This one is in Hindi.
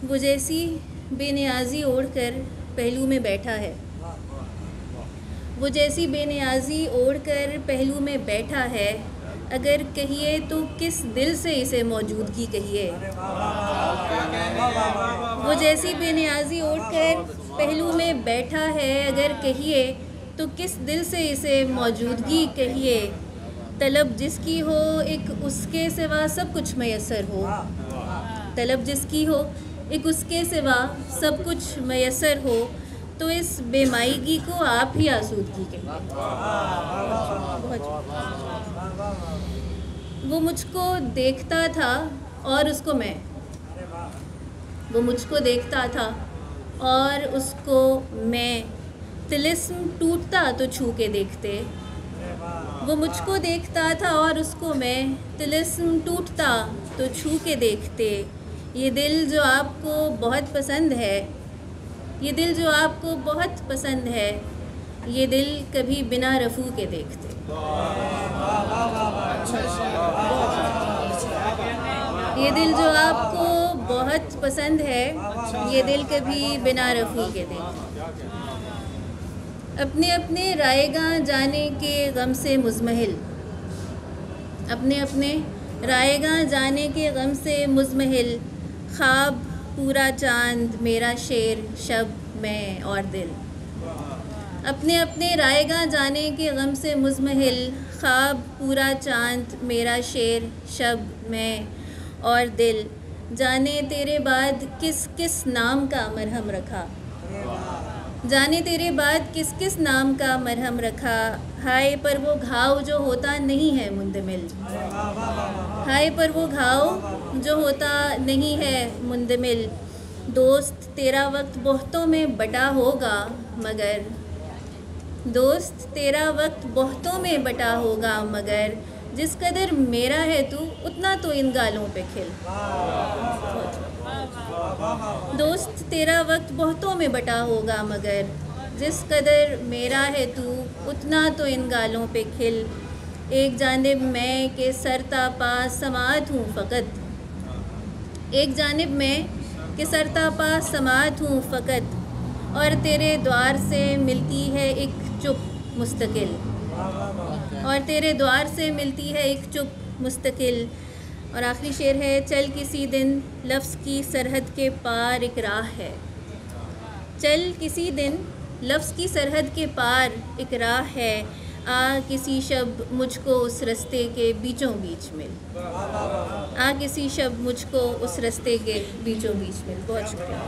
वो जैसी बेनियाजी ओढ़कर पहलू में बैठा है, वो जैसी बेनियाजी ओढ़कर पहलू में बैठा है, अगर कहिए तो किस दिल से इसे मौजूदगी कहिए। वो जैसी बेनियाजी ओढ़कर पहलू में बैठा है, अगर कहिए तो किस दिल से इसे मौजूदगी कहिए। तलब जिसकी हो एक उसके सिवा सब कुछ मैसर हो, तलब जिसकी हो एक उसके सिवा सब कुछ मैसर हो, तो इस बेमाईगी को आप ही आसूदगी कहिए। वो मुझको देखता था और उसको मैं, वो मुझको देखता था और उसको मैं, तिलिस्म टूटता तो छू के देखते। वो मुझको देखता था और उसको मैं, तिलिस्म टूटता तो छू के देखते। ये दिल जो आपको बहुत पसंद है, ये दिल जो आपको बहुत पसंद है, ये दिल कभी बिना रफू के देखते। ये दिल जो आपको बहुत पसंद है, ये दिल कभी बिना रफू के देखते। अपने अपने रायगां जाने के गम से मुज़महिल, अपने अपने रायगां जाने के गम से मुज़महिल, ख्वाब पूरा चांद मेरा शेर शब मैं और दिल। अपने अपने रायगां जाने के गम से मुज़महिल, ख्वाब पूरा चांद मेरा शेर शब मैं और दिल। जाने तेरे बाद किस किस नाम का मरहम रखा, जाने तेरे बाद किस किस नाम का मरहम रखा। हाय पर वो घाव जो होता नहीं है मुंदमिल, हाय पर वो घाव जो होता नहीं है मुंदमिल। दोस्त तेरा वक्त बहुतों में बटा होगा मगर, दोस्त तेरा वक्त बहुतों में बटा होगा मगर, जिस कदर मेरा है तू उतना तो इन गालों पे खिल। दोस्त तेरा वक्त बहुतों में बटा होगा मगर, जिस कदर मेरा है तू उतना तो इन गालों पे खिल। एक जानिब मैं के सरता पा समात हूँ फ़कत, एक जानिब मैं के सरता पा समात हूँ फ़कत, और तेरे द्वार से मिलती है एक चुप मुस्तकिल, और तेरे द्वार से मिलती है एक चुप मुस्तकिल। और आखिरी शेर है, चल किसी दिन लफ्ज़ की सरहद के पार एक राह है, चल किसी दिन लफ्ज़ की सरहद के पार एक राह है, आ किसी शब मुझको उस रास्ते के बीचों बीच मिल, आ किसी शब मुझको उस रास्ते के बीचों बीच मिल। बहुत शुक्रिया।